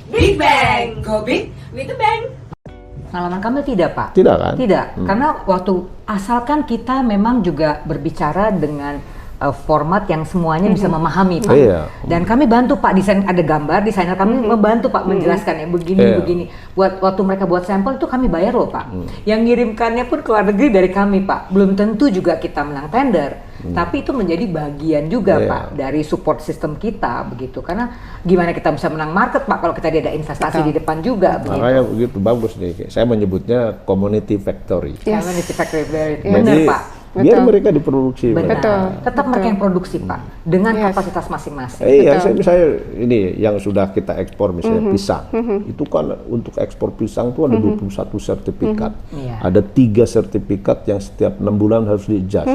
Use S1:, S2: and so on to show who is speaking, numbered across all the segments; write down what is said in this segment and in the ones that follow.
S1: Big Bang, go big with the bang.
S2: Pengalaman kami tidak, Pak.
S3: Tidak kan?
S2: Tidak, karena waktu asalkan kita memang juga berbicara dengan format yang semuanya bisa memahami, Pak.
S3: Iya.
S2: Dan kami bantu, Pak, desain ada gambar, desainer kami membantu, Pak, menjelaskan yang begini. Waktu mereka buat sampel itu kami bayar loh, Pak. Yang ngirimkannya pun ke luar negeri dari kami, Pak. Belum tentu juga kita menang tender, tapi itu menjadi bagian juga, Pak, dari support system kita begitu. Karena gimana kita bisa menang market, Pak, kalau kita ada investasi di depan juga.
S3: Makanya begitu bagus nih. Saya menyebutnya community factory.
S2: Community factory,
S3: Jadi
S2: benar, Pak.
S3: biar mereka diproduksi.
S2: Benar. Tetap mereka yang produksi, Pak, dengan kapasitas masing-masing.
S3: Iya, saya ini yang sudah kita ekspor misalnya pisang. Itu kan untuk ekspor pisang itu ada 21 sertifikat. Ada 3 sertifikat yang setiap 6 bulan harus di-adjust.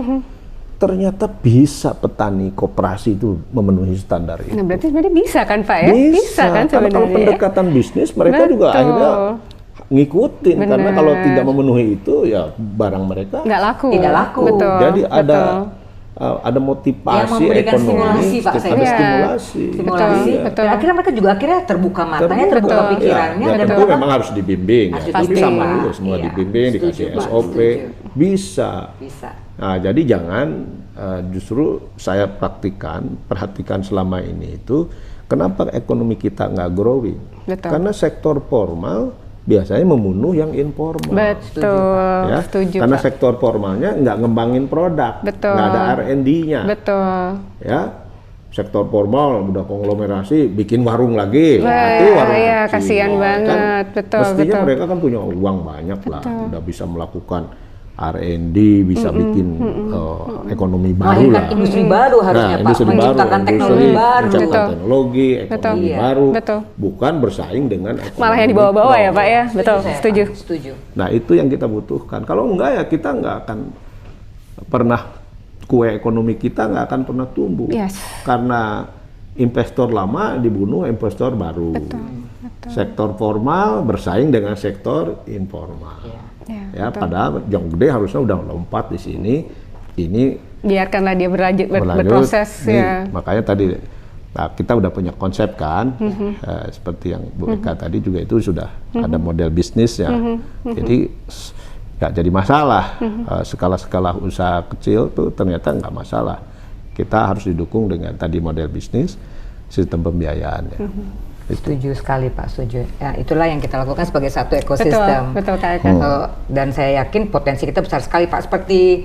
S3: Ternyata bisa petani koperasi itu memenuhi standar itu.
S4: Nah, berarti sebenarnya bisa kan, Pak ya? Bisa kan
S3: karena kalau
S4: sebenarnya.
S3: pendekatan bisnis mereka juga akhirnya ngikutin. Karena kalau tidak memenuhi itu ya barang mereka
S4: Nggak laku.
S2: Tidak laku.
S4: Betul.
S3: jadi ada motivasi
S2: Yang memberikan
S3: ekonomi,
S2: stimulasi, Pak, saya
S3: ada
S2: lihat.
S3: stimulasi.
S2: Stimulasi.
S4: Betul.
S2: Dan akhirnya mereka juga terbuka matanya, terbuka pikirannya,
S3: Ya,
S2: dan
S3: tentu memang harus dibimbing.
S2: Harus
S3: Tapi
S2: dibimbing,
S3: sama
S2: Pak.
S3: dulu semua
S2: Iya,
S3: dibimbing,
S2: setuju,
S3: dikasih
S2: Pak,
S3: SOP,
S2: setuju.
S3: bisa.
S2: bisa.
S3: Nah, jadi jangan justru saya perhatikan selama ini itu kenapa ekonomi kita nggak growing?
S4: Betul.
S3: Karena sektor formal biasanya membunuh yang informal.
S4: Betul.
S3: Ya,
S4: Setuju,
S3: karena
S4: Pak.
S3: sektor formalnya nggak ngembangin produk,
S4: Betul.
S3: nggak ada R&D-nya.
S4: Betul.
S3: Ya, sektor formal udah konglomerasi bikin warung lagi,
S4: Wah,
S3: nanti warung
S4: iya,
S3: kecil.
S4: kasihan banget. Betul,
S3: mestinya
S4: betul.
S3: mereka kan punya uang banyak lah, udah bisa melakukan R&D, bisa bikin ekonomi baru lah.
S2: Melahirkan industri baru harusnya, Pak.
S3: Industri baru,
S2: Menciptakan teknologi baru.
S3: menciptakan
S4: Betul.
S3: teknologi, ekonomi
S2: Iya.
S3: baru,
S4: Betul.
S3: bukan bersaing dengan ekonomi
S4: Malah yang dibawa-bawa ya, Pak ya? Betul,
S2: Saya,
S4: setuju.
S2: Pak. Setuju.
S3: Nah, itu yang kita butuhkan. Kalau enggak ya kita nggak akan pernah, kue ekonomi kita nggak akan pernah tumbuh.
S4: Yes.
S3: Karena investor lama dibunuh investor baru. Sektor formal bersaing dengan sektor informal. Ya, padahal yang gede harusnya udah lompat di sini. Ini
S4: Biarkanlah dia berlanjut,
S3: berlanjut.
S4: berproses
S3: Nih,
S4: ya.
S3: makanya tadi kita udah punya konsep kan, seperti yang Bu Eka tadi juga itu sudah ada model bisnisnya. Jadi nggak jadi masalah. Skala-skala usaha kecil tuh ternyata nggak masalah. Kita harus didukung dengan tadi model bisnis, sistem pembiayaannya.
S2: Setuju sekali, Pak, setuju. Ya, itulah yang kita lakukan sebagai satu ekosistem.
S4: Betul, Kak Eka.
S2: Dan saya yakin potensi kita besar sekali, Pak. Seperti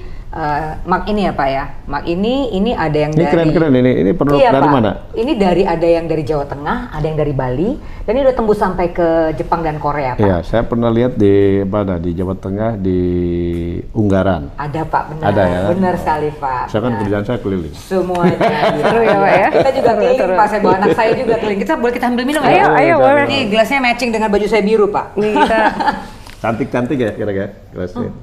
S2: Mark ini ya, Pak ya. Mark ini ada yang
S3: Ini
S2: dari
S3: keren-keren ini produk
S2: Iya,
S3: dari
S2: Pak.
S3: mana?
S2: Ini ada yang dari Jawa Tengah, ada yang dari Bali, dan ini udah tembus sampai ke Jepang dan Korea, Pak.
S3: Iya, saya pernah lihat di mana, di Jawa Tengah, di Unggaran.
S2: Ada, Pak, benar.
S3: Ada ya?
S2: Benar sekali, Pak.
S3: Saya kan
S2: Benar.
S3: kerjaan saya keliling.
S2: Semuanya.
S4: Seru ya, Pak ya?
S2: Kita juga keliling, Pak. Saya bawa anak saya juga keliling. Boleh kita ambil minum ya?
S4: Ayo, boleh.
S2: Ini gelasnya matching dengan baju saya biru, Pak.
S4: Nih kita
S3: Cantik-cantik ya kira-kira gelasnya.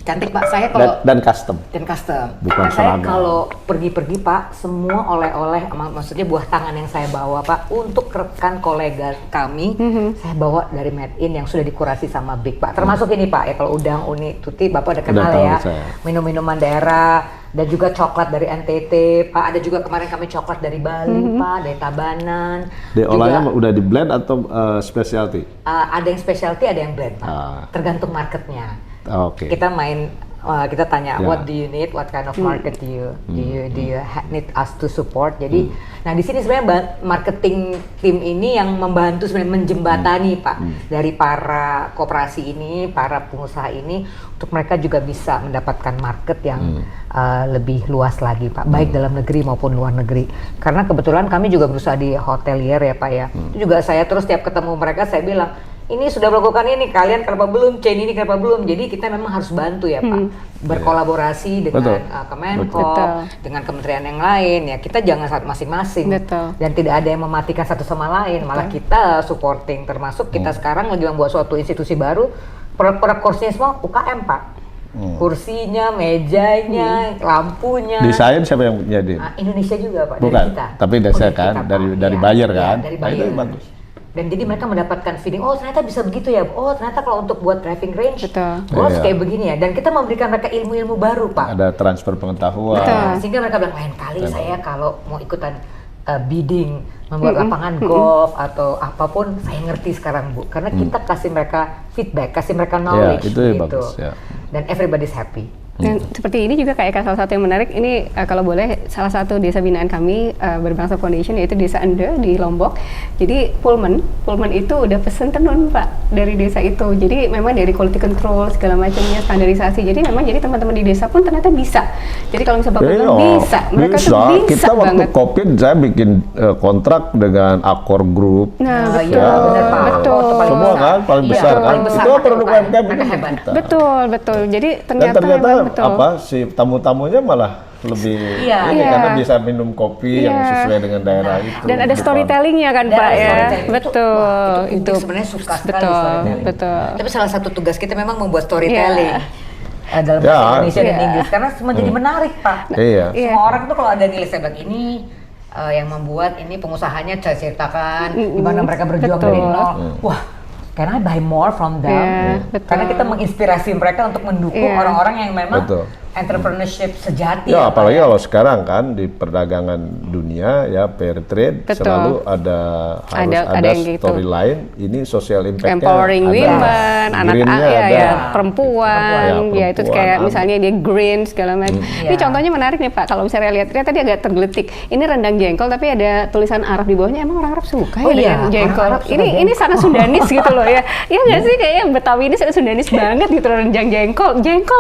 S2: Cantik, Pak. Saya kalau
S3: Dan custom.
S2: dan custom.
S3: Bukan
S2: Nah, saya
S3: seragam.
S2: kalau pergi-pergi, Pak, semua oleh-oleh, maksudnya buah tangan yang saya bawa, Pak, untuk rekan kolega kami, saya bawa dari Made In yang sudah dikurasi sama Big, Pak. Termasuk ini, Pak, ya kalau udang, uni, tuti, Bapak udah kenal
S3: tahu
S2: ya.
S3: saya.
S2: Minum-minuman daerah, dan juga coklat dari NTT, Pak. Ada juga kemarin kami coklat dari Bali, Pak, dari Tabanan.
S3: Diolahnya
S2: Juga,
S3: udah di blend atau specialty?
S2: ada yang specialty, ada yang blend, Pak.
S3: Ah.
S2: Tergantung marketnya.
S3: Oke.
S2: Kita main, kita tanya
S3: Ya.
S2: what do you need, what kind of market do you need us to support. Jadi, nah di sini sebenarnya marketing tim ini yang membantu sebenarnya menjembatani, Pak, dari para koperasi ini, para pengusaha ini, untuk mereka juga bisa mendapatkan market yang lebih luas lagi, Pak, baik dalam negeri maupun luar negeri. Karena kebetulan kami juga berusaha di hotelier ya, Pak ya. Itu juga saya terus tiap ketemu mereka saya bilang, ini sudah melakukan ini, kalian kenapa belum, chain ini kenapa belum. Jadi kita memang harus bantu ya, Pak, berkolaborasi dengan Kemenko, dengan kementerian yang lain ya. Kita jangan masing-masing dan tidak ada yang mematikan satu sama lain, malah kita supporting. Termasuk kita sekarang lagi membuat suatu institusi baru, produk-produk kursinya semua UKM, Pak. Kursinya, mejanya, lampunya.
S3: Desain siapa yang jadi?
S2: Indonesia juga, Pak.
S3: Bukan,
S2: dari kita.
S3: tapi
S2: Dari
S3: dasar
S2: kita,
S3: kan,
S2: Pak.
S3: dari
S2: Iya,
S3: buyer
S2: iya,
S3: kan?
S2: dari
S3: Nah, itu
S2: buyer.
S3: bagus.
S2: Dan jadi mereka mendapatkan feeling, oh ternyata bisa begitu ya, oh ternyata kalau untuk buat driving range,
S4: Betul.
S2: oh
S3: Iya.
S2: kayak begini ya. Dan kita memberikan mereka ilmu-ilmu baru, Pak.
S3: Ada transfer pengetahuan.
S4: Betul.
S2: Sehingga mereka bilang, lain kali saya kalau mau ikutan bidding, membuat lapangan golf atau apapun, saya ngerti sekarang Bu, karena kita kasih mereka feedback, kasih mereka knowledge
S3: itu
S2: gitu,
S3: bagus, ya.
S2: dan everybody's happy.
S4: Dan seperti ini juga kayak salah satu yang menarik ini kalau boleh salah satu desa binaan kami Berbangsa Foundation yaitu Desa Ende di Lombok. Jadi Pullman itu udah pesen tenun Pak dari desa itu. Jadi memang dari quality control segala macamnya standarisasi. Jadi memang jadi teman-teman di desa pun ternyata bisa. Jadi kalau misalnya Bapak bilang bisa, mereka tuh bisa
S3: kita waktu
S4: banget.
S3: COVID saya bikin kontrak dengan Accor Group.
S4: Nah, betul,
S2: iya, benar, Pak.
S4: betul.
S2: Itu paling
S3: Semua
S2: besar.
S3: kan paling
S2: Iya,
S3: besar kan.
S2: paling besar
S3: Itu
S2: mereka
S3: produk
S2: bukan.
S3: UMKM
S2: Mereka
S3: itu
S2: hebat.
S3: kita.
S4: Betul. Jadi
S3: Dan
S4: ternyata
S3: ternyata
S4: memang betul.
S3: apa si tamu-tamunya malah lebih
S2: Iya.
S3: ini
S4: Iya.
S3: karena bisa minum kopi yang
S4: Iya.
S3: sesuai dengan daerah itu.
S4: Dan ada
S3: Bukan-
S4: storytellingnya kan
S2: Dan
S4: Pak ya.
S2: storytelling.
S4: Betul.
S2: Wah, itu publik sebenarnya suka sekali
S4: betul,
S2: storytelling.
S4: betul.
S2: Tapi salah satu tugas kita memang membuat storytelling dalam
S3: Ya.
S2: bahasa Indonesia dan
S4: Iya.
S2: Inggris karena menjadi menarik Pak.
S3: Iya.
S4: Iya.
S2: Semua orang tuh kalau ada nilai saya bilang ini yang membuat ini pengusahanya saya ceritakan di mana mereka berjuang
S4: betul.
S2: dari nol. Wah, can I buy more from them?
S4: Iya, betul.
S2: Karena kita menginspirasi mereka untuk mendukung
S4: Iya.
S2: orang-orang yang memang
S3: Betul.
S2: entrepreneurship sejati.
S3: Ya,
S2: Pak,
S3: apalagi kalau sekarang kan di perdagangan dunia ya fair trade
S4: Betul.
S3: selalu ada harus
S4: Ada
S3: ada
S4: yang gitu.
S3: storyline ini social impact-nya
S4: Empowering
S3: ada.
S4: women, anak
S3: Green-nya
S4: ya,
S3: ada.
S4: ya, perempuan,
S3: Ya,
S4: ya itu
S3: perempuan,
S4: kayak
S3: anak.
S4: misalnya dia green segala macam. Ini
S2: Iya.
S4: contohnya menarik nih Pak. Kalau misalnya lihat tadi agak tergelitik. Ini rendang jengkol tapi ada tulisan Arab di bawahnya. Emang orang Arab suka
S2: Oh
S4: ya
S2: iya,
S4: dengan jengkol?
S2: orang Arab suka
S4: Ini
S2: jengkol.
S4: sangat Sundanis gitu loh ya. Iya nggak sih kayaknya Betawi ini sangat Sundanis banget gitu loh, rendang jengkol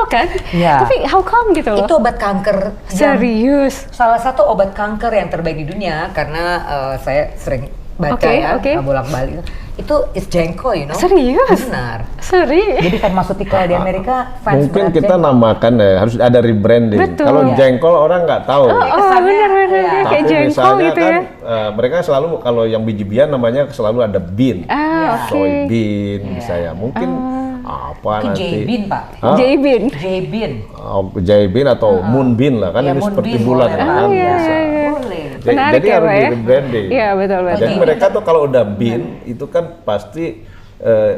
S4: kan.
S2: Iya.
S4: Tapi how come gitu loh?
S2: Itu obat kanker. yang-
S4: Serius.
S2: Salah satu obat kanker yang terbaik di dunia karena saya sering baca
S4: Oke,
S2: ya
S4: oke.
S2: bolak-balik itu is jengkol, you know.
S4: Serius?
S2: Benar.
S4: Serius.
S2: Jadi farmaceutical di Amerika fans
S3: Mungkin
S2: berat
S3: kita
S2: jengkol.
S3: namakan ya harus ada rebranding.
S4: Betul.
S3: Kalau
S2: Iya.
S3: jengkol orang nggak tahu.
S4: Oh
S2: kesannya,
S4: benar-benar
S2: ya.
S4: kayak
S3: Tapi
S4: jengkol
S3: misalnya
S4: gitu
S3: kan
S4: ya.
S3: mereka selalu kalau yang biji-bijian namanya selalu ada bean.
S4: Ah, oke.
S3: Soybean misalnya. Mungkin apa
S2: Mungkin
S3: nanti?
S2: J-bean, Pak.
S3: Hah?
S4: Jbin.
S2: J-bean.
S3: Jaibin atau moonbean lah kan
S2: Ya,
S3: ini seperti
S2: moonbean
S3: bulan
S2: boleh,
S3: kan
S2: Pak.
S4: iya,
S3: bisa.
S4: iya.
S2: Boleh.
S4: Menarik
S3: Jadi
S4: ya,
S3: harus
S4: Pak,
S3: di
S4: ya?
S3: rebranding.
S4: Iya, betul.
S3: Jadi mereka tuh kalau udah bean itu kan pasti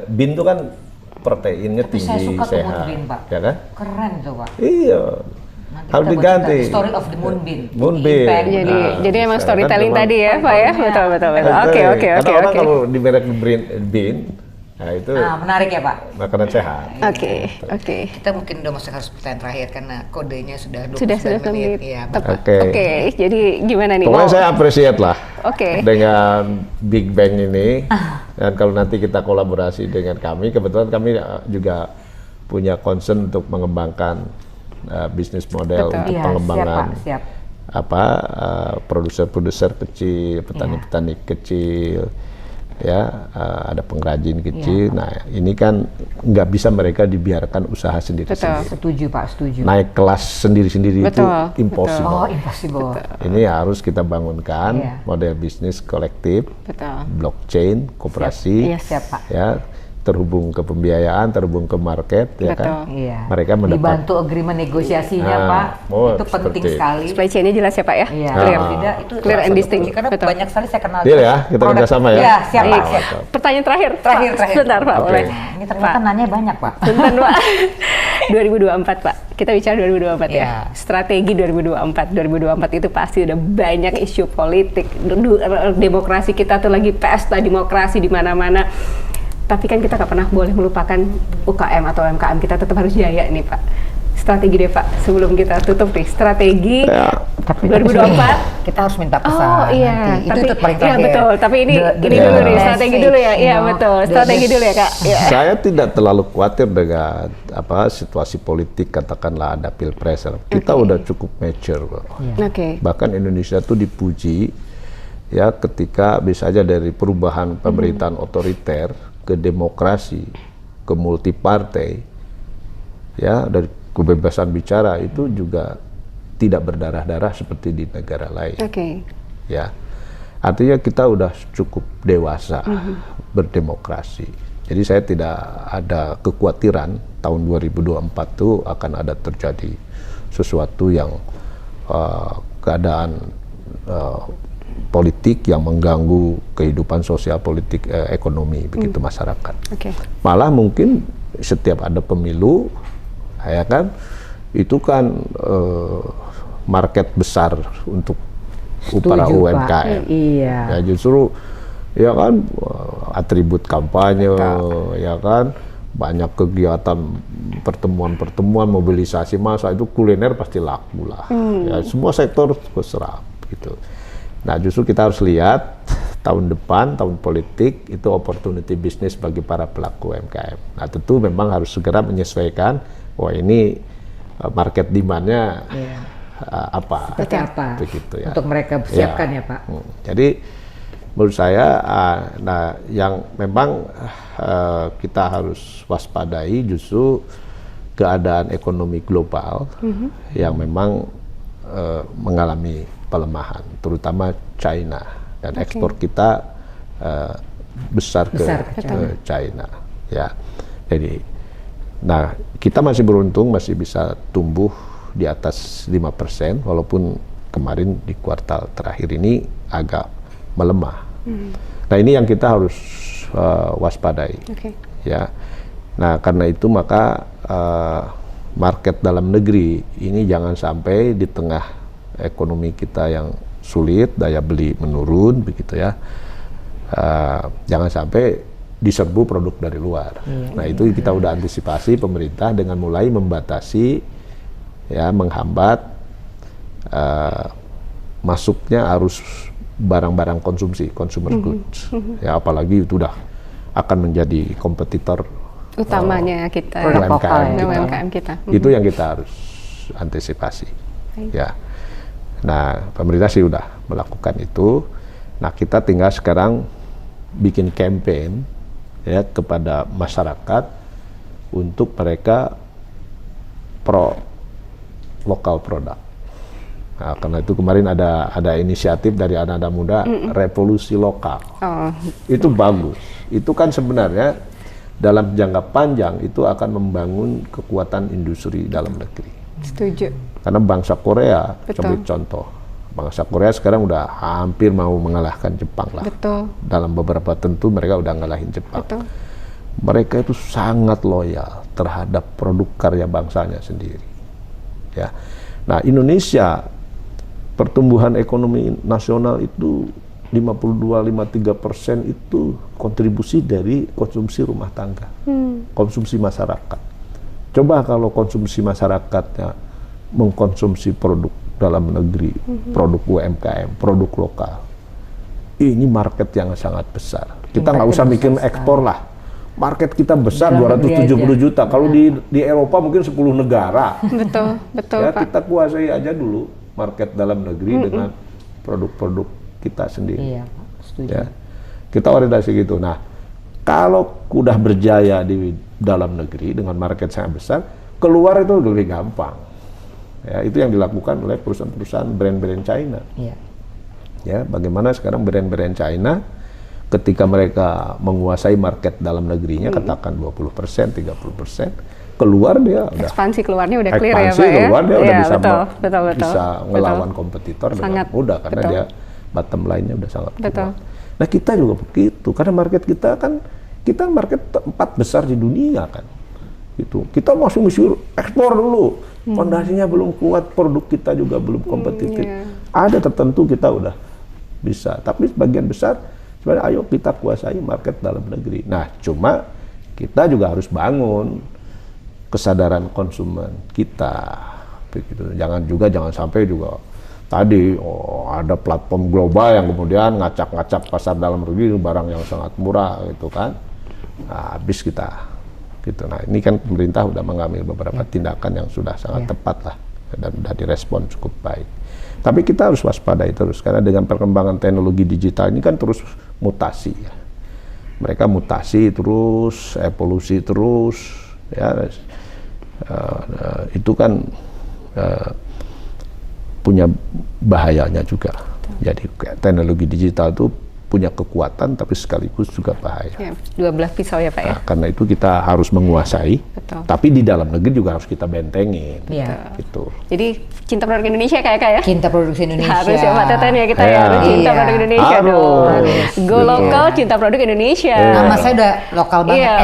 S3: bean tuh kan proteinnya
S2: Tapi saya
S3: tinggi
S2: suka tuh
S3: sehat,
S2: moonbean, Pak.
S3: ya kan?
S2: Keren tuh, Pak.
S3: Iya.
S2: Nanti
S3: Harus
S2: kita buat
S3: diganti.
S2: cerita, Story of the Moonbean.
S3: Moonbean.
S2: Impact.
S4: Jadi emang
S3: bisa.
S4: storytelling
S3: Kan
S4: tadi ya, Pak ya? Betul.
S3: Karena
S4: Oke.
S3: orang kalau di merek bean, nah itu
S2: Menarik ya, Pak.
S3: makanan sehat.
S4: Oke.
S2: Kita mungkin udah masuk harus pertanyaan terakhir karena kodenya sudah 29
S4: Sudah
S2: menit.
S4: menit.
S2: Iya,
S4: Tepat.
S3: Oke.
S4: Oke, jadi gimana nih?
S3: Pokoknya saya appreciate lah
S4: Oke.
S3: dengan Big Bang ini. Dan kalau nanti kita kolaborasi dengan kami, kebetulan kami juga punya concern untuk mengembangkan bisnis model
S4: Betul.
S3: untuk
S2: Iya,
S3: pengembangan
S2: siap,
S3: produser-produser kecil, petani-petani kecil, ya ada pengrajin kecil. Nah ini kan nggak bisa mereka dibiarkan usaha sendiri-sendiri.
S2: Setuju, Pak, setuju.
S3: Naik kelas sendiri-sendiri itu
S4: Betul,
S3: impossible.
S2: Oh, impossible.
S3: Ini harus kita bangunkan
S2: Iya.
S3: model bisnis kolektif,
S4: Betul.
S3: blockchain, koperasi,
S4: Yes.
S2: Siap, Pak.
S3: ya terhubung ke pembiayaan, terhubung ke market, ya kan?
S2: Iya.
S3: Mereka mendapat
S2: dibantu agreement negosiasinya,
S3: Nah,
S2: Pak.
S3: oh,
S2: Itu penting
S3: seperti-
S2: sekali.
S4: Supply chain-nya jelas ya, Pak ya?
S2: Iya.
S3: Clear.
S2: Kalau tidak itu
S4: Clear and
S2: salah satu
S4: distinct.
S2: kunci, karena
S4: Betul.
S2: banyak sekali saya kenal.
S3: Deal ya, kita
S2: produk-
S3: kerjasama ya.
S2: Iya, siap, Pak.
S3: Baik.
S2: Siap.
S4: Pertanyaan terakhir.
S2: Terakhir.
S4: Sebentar, Pak,
S3: Oke.
S4: boleh.
S2: Ini ternyata nanya banyak, Pak.
S4: Bentar, Pak. 2024, Pak. Kita bicara 2024 ya.
S2: Iya.
S4: Strategi 2024. 2024 itu pasti udah banyak isu politik. Demokrasi kita tuh lagi pesta demokrasi di mana-mana. Tapi kan kita nggak pernah boleh melupakan UKM atau UMKM, kita tetap harus jaya nih Pak. Strategi deh Pak, sebelum kita tutup nih, strategi
S3: Ya.
S4: 2024.
S2: Kita harus minta pesan.
S4: Oh iya,
S2: nanti. Itu paling
S4: iya
S2: terakhir.
S4: betul. Tapi ini
S2: The
S4: dulu nih,
S2: message,
S4: strategi dulu ya. Iya
S2: you know.
S4: betul,
S2: The
S4: strategi dulu ya Kak. Iya.
S3: Saya tidak terlalu khawatir dengan situasi politik, katakanlah ada pilpres. Kita udah cukup mature kok.
S4: Oke.
S3: Bahkan Indonesia tuh dipuji ya ketika bisa aja dari perubahan pemerintahan otoriter ke demokrasi, ke multipartai, ya dari kebebasan bicara itu juga tidak berdarah-darah seperti di negara lain.
S4: Oke.
S3: Ya, artinya kita udah cukup dewasa berdemokrasi. Jadi saya tidak ada kekhawatiran tahun 2024 itu akan ada terjadi sesuatu yang keadaan politik yang mengganggu kehidupan sosial politik ekonomi begitu masyarakat.
S4: Oke.
S3: Malah mungkin setiap ada pemilu, ya kan, itu kan market besar untuk para
S2: Setuju, Pak.
S3: UMKM.
S2: Iya.
S3: Ya justru ya kan atribut kampanye, ya kan banyak kegiatan pertemuan-pertemuan, mobilisasi massa, itu kuliner pasti laku lah. Ya, semua sektor keserap gitu. Nah justru kita harus lihat tahun depan, tahun politik, itu opportunity bisnis bagi para pelaku UMKM. Nah tentu memang harus segera menyesuaikan, wah ini market demand-nya apa.
S2: Seperti apa?
S3: Begitu ya.
S2: Untuk mereka siapkan ya Pak.
S3: Jadi menurut saya, nah yang memang kita harus waspadai justru keadaan ekonomi global yang memang mengalami pelemahan, terutama China, dan ekspor kita besar ke China. Ya, jadi, nah kita masih beruntung masih bisa tumbuh di atas 5%, walaupun kemarin di kuartal terakhir ini agak melemah. Nah ini yang kita harus waspadai. Ya. Nah karena itu maka market dalam negeri ini jangan sampai di tengah ekonomi kita yang sulit, daya beli menurun, begitu ya. Jangan sampai diserbu produk dari luar. Nah itu kita udah antisipasi pemerintah dengan mulai membatasi, ya, menghambat masuknya arus barang-barang konsumsi, consumer goods. Ya apalagi itu udah akan menjadi kompetitor
S4: utamanya kita,
S3: UMKM kita. Itu yang kita harus antisipasi. Ya. Nah, pemerintah sih udah melakukan itu. Nah, kita tinggal sekarang bikin campaign ya kepada masyarakat untuk mereka pro lokal produk. Nah, karena itu kemarin ada inisiatif dari anak-anak muda, revolusi lokal. Itu bagus. Itu kan sebenarnya dalam jangka panjang itu akan membangun kekuatan industri dalam negeri.
S4: Setuju.
S3: Karena bangsa Korea, sebagai contoh, bangsa Korea sekarang udah hampir mau mengalahkan Jepang lah.
S4: Betul.
S3: Dalam beberapa tentu mereka udah ngalahin Jepang.
S4: Betul.
S3: Mereka itu sangat loyal terhadap produk karya bangsanya sendiri. Ya. Nah, Indonesia pertumbuhan ekonomi nasional itu 52-53% itu kontribusi dari konsumsi rumah tangga, konsumsi masyarakat. Coba kalau konsumsi masyarakatnya mengkonsumsi produk dalam negeri, produk UMKM, produk lokal, ini market yang sangat besar. Kita nggak usah mikir ekspor lah. Market kita besar, 270 juta. Kalau di Eropa mungkin 10 negara.
S4: Betul, betul,
S3: ya,
S4: Pak.
S3: kita kuasai aja dulu market dalam negeri dengan produk-produk kita sendiri.
S2: Iya, Pak. Setuju.
S3: Ya. Kita orientasi gitu. Nah, kalau udah berjaya di dalam negeri dengan market sangat besar, keluar itu lebih gampang. Ya, itu yang dilakukan oleh perusahaan-perusahaan brand-brand China.
S2: Iya.
S3: Ya, bagaimana sekarang brand-brand China ketika mereka menguasai market dalam negerinya, katakan 20%, 30%, keluar dia udah
S4: Ekspansi keluarnya udah clear ya,
S3: ekspansi
S4: Pak ya?
S3: keluar dia udah
S4: Iya,
S3: bisa
S4: betul.
S3: bisa ngelawan kompetitor dengan
S4: Sangat,
S3: mudah karena
S4: betul.
S3: dia bottom line-nya udah sangat
S4: Betul.
S3: kuat. Nah, kita juga begitu karena market kita kan market 4 besar di dunia kan. Itu. Kita masih mesti ekspor dulu. Fondasinya belum kuat, produk kita juga belum kompetitif. Ada tertentu kita udah bisa, tapi sebagian besar sebenarnya ayo kita kuasai market dalam negeri. Nah, cuma kita juga harus bangun kesadaran konsumen kita, begitu. Jangan sampai juga tadi ada platform global yang kemudian ngacak-ngacak pasar dalam negeri barang yang sangat murah gitu kan. Nah, habis kita gitu. Nah, ini kan pemerintah sudah mengambil beberapa tindakan yang sudah sangat tepat lah dan sudah direspon cukup baik. Tapi kita harus waspadai terus karena dengan perkembangan teknologi digital ini kan terus mutasi ya. Mereka mutasi terus, evolusi terus ya. Itu kan punya bahayanya juga. Jadi teknologi digital itu punya kekuatan tapi sekaligus juga bahaya.
S4: Ya, dua belah pisau ya Pak ya.
S3: Nah, karena itu kita harus menguasai,
S4: Betul.
S3: tapi di dalam negeri juga harus kita bentengin.
S2: Iya.
S3: Gitu.
S4: Jadi cinta produk Indonesia kayak
S2: Cinta produksi Indonesia.
S4: Harus ya Pak Teten ya kita
S3: Iya.
S4: ya harus cinta
S2: Iya.
S4: produk Indonesia
S3: Harus.
S4: dong. Go
S3: Gitu.
S4: lokal, cinta produk Indonesia.
S2: Nama saya udah lokal banget.
S4: Iya.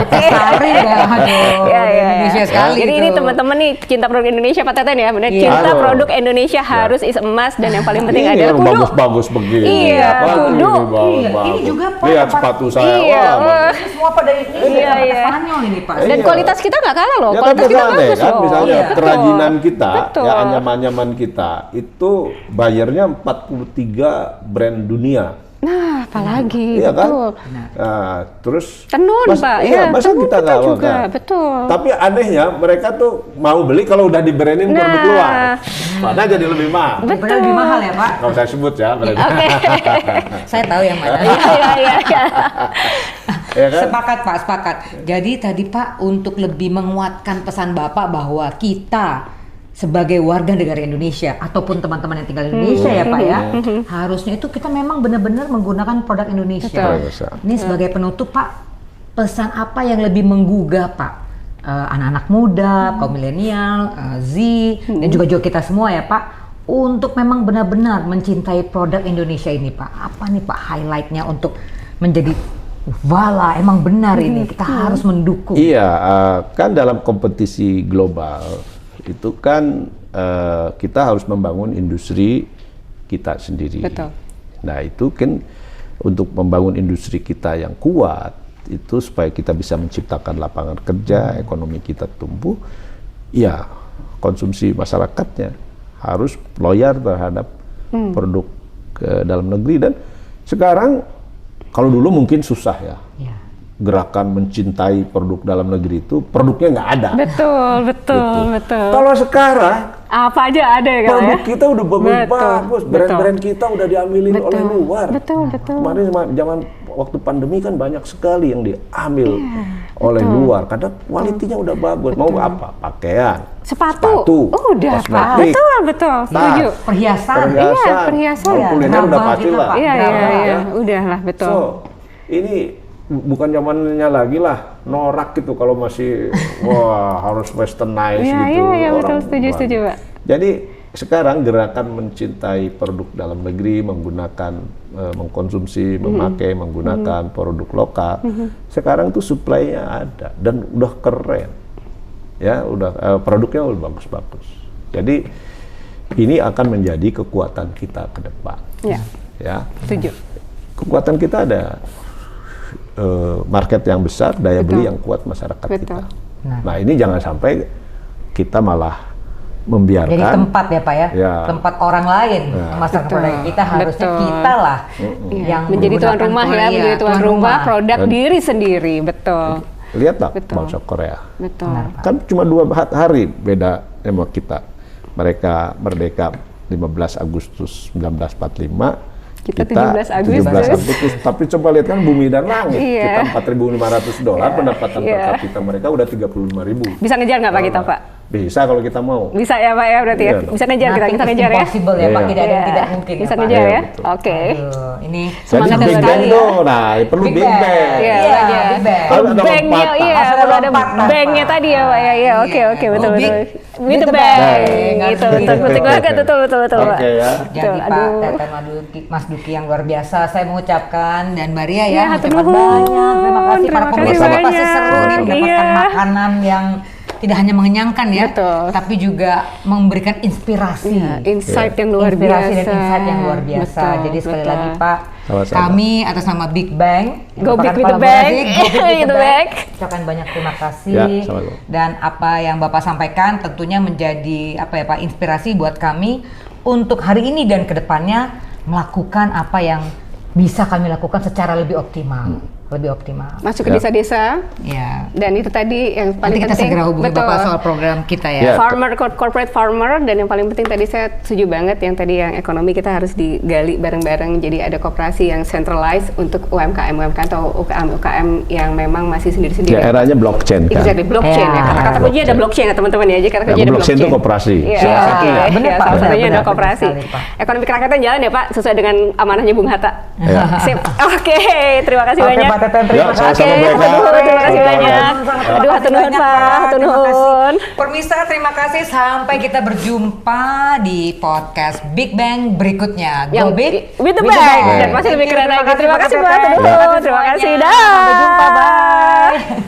S2: Eta Sari dah, aduh.
S4: Iya, iya.
S2: Indonesia sekali.
S4: Jadi ini
S2: tuh.
S4: teman-teman nih cinta produk Indonesia Pak Teten ya, benar.
S2: Iya.
S4: Cinta
S3: Harus.
S4: produk Indonesia harus is emas dan yang paling penting
S3: Ini
S4: adalah
S3: yang
S4: kudu.
S3: bagus-bagus begini.
S4: Iya,
S3: Wah,
S4: kudu.
S3: ini bagus-bagus.
S2: Iya, ini juga, Pak,
S3: Lihat
S2: Pak.
S3: sepatu saya.
S4: Iya,
S3: Wah, bagus.
S2: Ini semua pada ini
S4: Iya, iya.
S2: Spanyol ini Pak.
S4: Dan
S3: Iya.
S4: kualitas kita nggak kalah loh.
S3: Ya kan
S4: Kualitas kita
S3: misalnya
S4: bagus
S3: kan,
S4: loh.
S3: misalnya
S2: Iya.
S3: kerajinan kita,
S4: Betul.
S3: ya anyaman-anyaman kita itu bayarnya 43 brand dunia.
S4: Nah, apalagi
S3: Iya kan?
S4: betul.
S3: Nah, terus
S4: Tenun, Pak.
S3: Iya,
S4: Ya,
S3: masa
S4: tenun
S3: kita
S4: kita
S3: nggak
S4: juga,
S3: makan?
S4: betul.
S3: Tapi anehnya mereka tuh mau beli kalau udah di-brandin produk
S4: Nah.
S3: luar. Padahal jadi lebih mahal.
S2: Padahal lebih mahal ya Pak.
S3: Kalau saya sebut ya, brandnya.
S4: Oke.
S2: Saya tahu yang mana.
S4: Iya, iya, iya.
S3: Ya kan?
S2: Sepakat Pak, sepakat. Jadi tadi Pak untuk lebih menguatkan pesan Bapak bahwa kita sebagai warga negara Indonesia ataupun teman-teman yang tinggal di Indonesia ya Pak ya, harusnya itu kita memang benar-benar menggunakan produk Indonesia.
S3: Betul.
S2: Ini sebagai penutup Pak, pesan apa yang lebih menggugah Pak? Anak-anak muda, kaum milenial, Z, dan juga kita semua ya Pak, untuk memang benar-benar mencintai produk Indonesia ini Pak. Apa nih Pak highlightnya untuk menjadi wala emang benar ini kita harus mendukung.
S3: Iya, kan dalam kompetisi global itu kan kita harus membangun industri kita sendiri.
S4: Betul.
S3: Nah itu kan untuk membangun industri kita yang kuat itu supaya kita bisa menciptakan lapangan kerja, ekonomi kita tumbuh, ya konsumsi masyarakatnya harus loyal terhadap produk dalam negeri. Dan sekarang kalau dulu mungkin susah ya.
S2: Ya.
S3: Gerakan mencintai produk dalam negeri itu produknya nggak ada.
S4: Betul, betul,
S3: Gitu.
S4: betul.
S3: Kalau sekarang
S4: Apa aja ada ya Kak,
S3: produk
S4: ya?
S3: kita udah bagus-bagus,
S4: Betul,
S3: brand-brand kita udah diambilin
S4: Betul.
S3: oleh luar.
S4: Betul, betul.
S3: Kemarin zaman waktu pandemi kan banyak sekali yang diambil oleh
S4: betul.
S3: luar karena kualitinya udah bagus. Mau apa? Pakaian,
S4: Sepatu. Udah Pak.
S3: kosmetik,
S4: Betul, betul. Setuju.
S2: Perhiasan.
S4: Iya, perhiasan.
S3: Kalau kuliner
S2: Gerabah
S3: udah pasti
S2: kita,
S3: lah.
S2: Pak.
S4: Iya, iya,
S2: Gerabah,
S4: iya.
S3: ya.
S4: Udahlah, betul.
S3: So, ini bukan zamannya lagi lah norak gitu kalau masih wah harus westernized
S4: Iya,
S3: gitu.
S4: iya, iya, betul.
S3: Orang
S4: Setuju,
S3: bukan.
S4: setuju, Pak.
S3: Jadi sekarang gerakan mencintai produk dalam negeri, menggunakan, mengkonsumsi, memakai, menggunakan produk lokal. Sekarang tuh supply-nya ada dan udah keren, ya, udah produknya udah bagus-bagus. Jadi ini akan menjadi kekuatan kita ke depan.
S4: Iya,
S3: Ya,
S4: setuju.
S3: kekuatan kita ada market yang besar, daya
S4: Betul.
S3: beli yang kuat masyarakat
S4: Betul.
S3: kita. Nah ini jangan sampai kita malah membiarkan.
S2: Jadi tempat ya Pak ya,
S3: Ya.
S2: tempat orang lain memasarkan
S4: Betul.
S2: produk kita, harusnya
S4: Betul.
S2: kita lah
S4: Iya,
S2: yang
S4: menjadi tuan
S2: menggunakan
S4: rumah ya,
S2: produk-
S4: menjadi tuan rumah produk
S3: Dan-
S4: diri sendiri, betul.
S3: Lihatlah
S4: Betul.
S3: bangsa Korea.
S4: Betul.
S3: Kan cuma 2 hari beda sama kita. Mereka merdeka 15 Agustus 1945.
S4: Kita 17 Agustus.
S3: 17 Agustus. Tapi coba lihat kan bumi dan langit.
S4: Iya.
S3: Kita $4.500, pendapatan per
S4: Iya.
S3: kapita mereka udah 35.000.
S4: Bisa ngejar nggak Pak kita Pak?
S3: Bisa kalau kita mau.
S4: Bisa ya Pak ya berarti ya?
S3: Iya dong.
S4: Bisa ngejar kita,
S2: Nothing
S4: bisa
S2: is
S4: ngejar ya?
S2: impossible ya Pak,
S3: Iya.
S2: tidak ada yang
S4: Iya.
S2: tidak mungkin
S4: Bisa
S2: ya Pak.
S4: ngejar
S3: Iya,
S4: ya?
S3: betul.
S4: Oke.
S2: Aduh, ini
S3: Jadi
S4: Semangat
S3: Big
S4: sekali
S3: Bang
S4: ya.
S3: dong. Nah, perlu Big Bang.
S4: Iya,
S2: Iya,
S4: iya.
S2: Big Bang.
S3: Harus ada
S4: Banknya,
S3: lompatan.
S4: iya,
S2: Harus ada
S4: perlu ada
S2: lompatan,
S4: banknya
S2: Pak.
S4: tadi ya Pak ya, iya, oke,
S2: Iya.
S4: oke, betul,
S2: Oh,
S4: betul.
S2: big-
S4: With the
S2: with the
S4: bank,
S2: bank.
S4: gitu,
S2: Harus
S4: betul,
S2: gitu.
S4: betul banget, betul, betul, betul Pak.
S3: Oke ya.
S2: Jadi
S4: Betul,
S2: Pak
S4: aduh.
S2: Teten Mas Duki yang luar biasa saya mengucapkan, dan Mbak Ria
S4: Iya,
S2: ya
S4: hatur
S2: mengucapkan
S4: nuhun.
S2: banyak terima kasih.
S4: Terima
S2: Para
S4: kasih
S2: pemirsa pasti
S4: banyak.
S2: seru nih mendapatkan
S4: Iya.
S2: makanan yang tidak hanya mengenyangkan ya,
S4: Betul.
S2: tapi juga memberikan inspirasi.
S4: Iya, insight yang luar
S2: Inspirasi
S4: biasa.
S2: dan insight yang luar biasa.
S4: Betul,
S2: Jadi sekali
S4: betul.
S2: lagi Pak,
S3: Sama-sama.
S2: kami atas nama Big Bang, yang
S4: Go big
S2: merupakan
S4: with the
S2: kolaborasi,
S4: bang.
S2: Go Big with
S4: With
S2: the
S4: the
S2: Bang.
S4: bang.
S2: Ucapkan banyak terima kasih.
S3: Ya, sama-sama.
S2: Dan apa yang Bapak sampaikan tentunya menjadi apa ya Pak, inspirasi buat kami untuk hari ini dan kedepannya melakukan apa yang bisa kami lakukan secara lebih optimal. lebih optimal.
S4: Masuk ke desa-desa.
S2: Ya.
S4: Dan itu tadi yang paling
S2: Nanti kita
S4: penting.
S2: segera hubungi
S4: betul.
S2: Bapak soal program kita
S3: Ya.
S2: ya.
S4: Farmer, corporate farmer, dan yang paling penting tadi saya setuju banget yang tadi yang ekonomi kita harus digali bareng-bareng. Jadi ada koperasi yang centralized untuk UMKM atau UKM yang memang masih sendiri-sendiri.
S3: Ya, eranya blockchain kan.
S4: Exactly, blockchain ya.
S2: Ya,
S4: Kata-kata kunci ada blockchain ya teman-teman ya. Jadi kata kunci
S3: Ya,
S4: ada
S3: blockchain itu koperasi.
S4: Iya,
S3: Salah
S2: satunya. Benar, Pak.
S4: Salah
S2: Benar,
S4: satunya ada
S2: benar,
S4: koperasi.
S2: benar sekali, Pak.
S4: Ekonomi kerakyatan jalan ya Pak, sesuai dengan amanahnya Bung Hatta.
S3: Ya.
S4: Sip. Oke, terima kasih
S2: Oke,
S4: banyak.
S2: Pak Teten, terima
S3: Ya,
S2: kasih.
S3: sama-sama,
S4: Oke,
S3: Bu Eka.
S4: terima kasih banyak.
S2: Sama-sama.
S4: Aduh, hatur nuhun,
S2: Banyak,
S4: Pak. Hatur
S2: Terima kasih.
S4: nuhun.
S2: Permisa, terima kasih. Sampai kita berjumpa di podcast Big Bang berikutnya.
S4: Yang
S2: Go Big
S4: with the bang. Dan
S2: Bang.
S4: masih lebih keren lagi. Terima kasih, Pak.
S2: Pak
S4: Hatur
S2: Teten.
S4: nuhun. Terima kasih. Dah.
S2: Sampai jumpa. Bye.